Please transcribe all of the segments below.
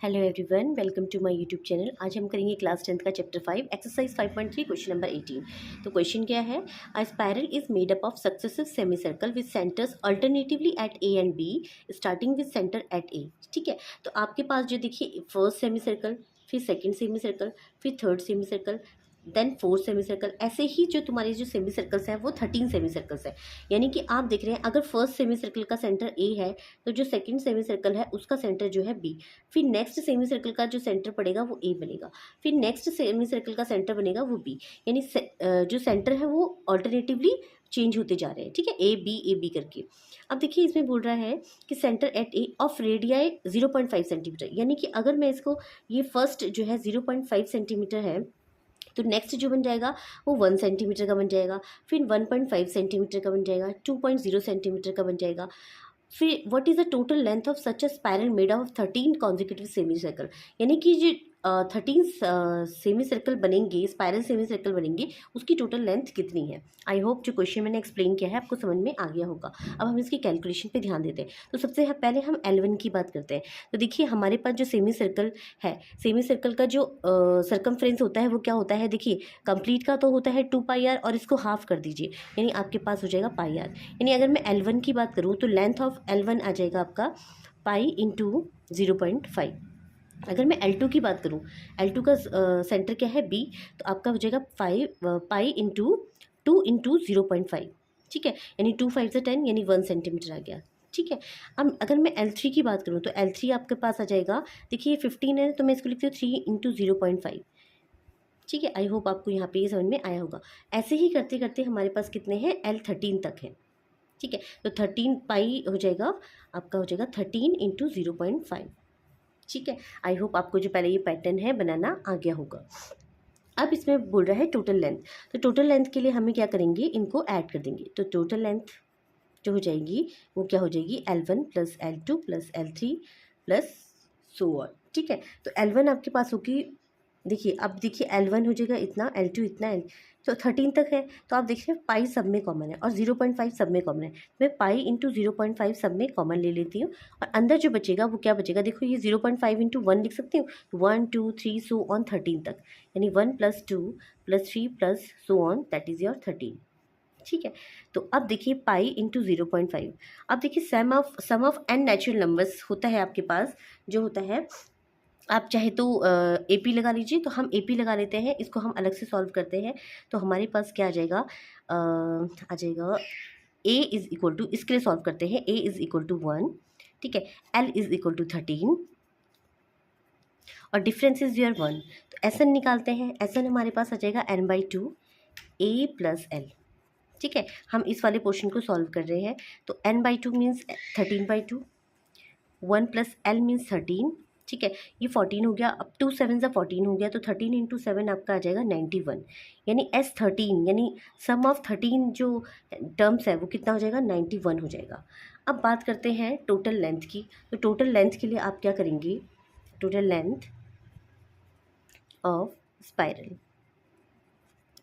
Hello everyone, welcome to my YouTube channel. आज हम करेंगे क्लास 10th का चैप्टर 5 एक्सरसाइज 5.3 क्वेश्चन नंबर 18। तो क्वेश्चन क्या है, a spiral is made up of successive semi circle with centres alternatively at A and B starting with centre at A. ठीक है, तो आपके पास जो देखिए फर्स्ट सेमी सर्कल, फिर सेकेंड सेमी सर्कल, फिर third semi circle, then fourth semi circle, ऐसे ही जो तुम्हारे जो सेमी सर्कल्स हैं वो 13 सेमी सर्कल्स है। यानी कि आप देख रहे हैं अगर फर्स्ट सेमी सर्कल का सेंटर ए है तो जो सेकंड सेमी सर्कल है उसका सेंटर जो है बी, फिर नेक्स्ट सेमी सर्कल का जो सेंटर पड़ेगा वो ए बनेगा, फिर नेक्स्ट सेमी सर्कल का सेंटर बनेगा वो बी। यानी जो सेंटर है वो ऑल्टरनेटिवली चेंज होते जा रहे हैं। ठीक है, ए बी करके। अब देखिए इसमें बोल रहा है कि centre at A of radii 0.5 centimetre, यानी कि अगर मैं इसको ये फर्स्ट जो है 0.5 सेंटीमीटर है तो नेक्स्ट जो बन जाएगा वो 1 सेंटीमीटर का बन जाएगा, फिर 1.5 सेंटीमीटर का बन जाएगा, 2.0 सेंटीमीटर का बन जाएगा। फिर what is the total length of such a spiral made of 13 consecutive semi circle, यानी कि जो 13 सेमी सर्कल बनेंगे, स्पाइरल सेमी सर्कल बनेंगे, उसकी टोटल लेंथ कितनी है। आई होप जो क्वेश्चन मैंने एक्सप्लेन किया है आपको समझ में आ गया होगा। अब हम इसकी कैलकुलेशन पे ध्यान देते हैं। तो सबसे पहले हम L1 की बात करते हैं। तो देखिए हमारे पास जो सेमी सर्कल है, सेमी सर्कल का जो सर्कमफ्रेंस होता है वो क्या होता है, देखिए कंप्लीट का तो होता है 2πr और इसको हाफ कर दीजिए, यानी आपके पास हो जाएगा πr। यानी अगर मैं L1 की बात करूँ तो लेंथ ऑफ L1 आ जाएगा आपका पाई इंटू 0.5। अगर मैं L2 की बात करूँ, L2 का सेंटर क्या है B, तो आपका हो जाएगा पाई इंटू 0.5। ठीक है, यानी 2 5 से 10 यानी 1 सेंटीमीटर आ गया। ठीक है, अब अगर मैं L3 की बात करूँ तो L3 आपके पास आ जाएगा, देखिए 15 है तो मैं इसको लिखती हूँ 3 इंटू 0.5। ठीक है, आई होप आपको यहाँ पे ये समझ में आया होगा। ऐसे ही करते करते हमारे पास कितने हैं, L13 तक है। ठीक है, तो 13 पाई हो जाएगा, आपका हो जाएगा 13 इंटू 0.5। ठीक है, आई होप आपको जो पहले ये पैटर्न है बनाना आ गया होगा। अब इसमें बोल रहा है टोटल लेंथ, तो टोटल लेंथ के लिए हमें क्या करेंगे, इनको ऐड कर देंगे। तो टोटल लेंथ जो हो जाएगी वो क्या हो जाएगी, L1 plus L2 plus L3 plus so on. ठीक है, तो L1 आपके पास होगी, देखिए अब देखिए L1 हो जाएगा इतना, L2 इतना, तो 13 तक है। तो आप देखिए पाई सब में कॉमन है और 0.5 सब में कॉमन है। मैं पाई इंटू 0.5 सब में कॉमन ले लेती हूँ और अंदर जो बचेगा वो क्या बचेगा, देखो ये 0.5 इंटू 1 लिख सकती हूँ, 1 2 3 सो ऑन 13 तक, यानी 1 plus 2 plus 3 plus so on, that is your 13। ठीक है, तो अब देखिए पाई इंटू 0.5। अब देखिए सम ऑफ एन नेचुरल नंबर्स होता है आपके पास, जो होता है आप चाहे तो AP लगा लीजिए, तो हम AP लगा लेते हैं, इसको हम अलग से सॉल्व करते हैं। तो हमारे पास क्या आ जाएगा, आ जाएगा A इज़ इक्वल टू, इसके लिए सॉल्व करते हैं, A इज़ इक्वल टू 1। ठीक है, L इज़ इक्वल टू 13 और डिफरेंस इज योर 1। तो SN निकालते हैं, SN हमारे पास आ जाएगा n/2 A प्लस L। ठीक है, हम इस वाले पोर्शन को सॉल्व कर रहे हैं। तो n/2 means 13/2, 1 plus L means 13। ठीक है, ये 14 हो गया, अब 2 7 से 14 हो गया, तो 13 इंटू 7 आपका आ जाएगा 91, यानी S13 यानी सम ऑफ 13 जो टर्म्स है वो कितना हो जाएगा, 91 हो जाएगा। अब बात करते हैं टोटल लेंथ की। तो टोटल लेंथ के लिए आप क्या करेंगे, टोटल लेंथ ऑफ स्पाइरल।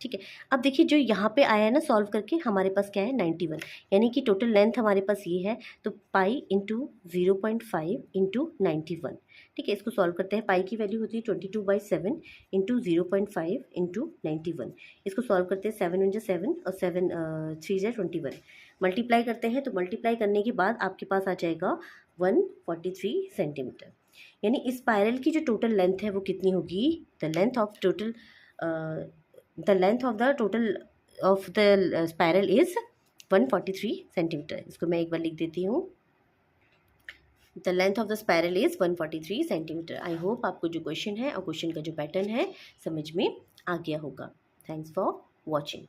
ठीक है, अब देखिए जो यहाँ पे आया है ना सॉल्व करके, हमारे पास क्या है 91, यानी कि टोटल लेंथ हमारे पास ये है। तो पाई इंटू 0.5 इंटू 91। ठीक है, इसको सॉल्व करते हैं। पाई की वैल्यू होती है 22/7 इंटू 0.5 इंटू 91। इसको सॉल्व करते हैं, 7 × 7 और 7 3 × 21। मल्टीप्लाई करते हैं, तो मल्टीप्लाई करने के बाद आपके पास आ जाएगा 143 सेंटीमीटर। यानी इस स्पाइरल की जो टोटल लेंथ है वो कितनी होगी, the length of total the length of the total of the spiral is 143 centimetre. इसको मैं एक बार लिख देती हूँ, the length of the spiral is 143 centimetre. I hope आपको जो क्वेश्चन है और क्वेश्चन का जो पैटर्न है समझ में आ गया होगा। Thanks for watching.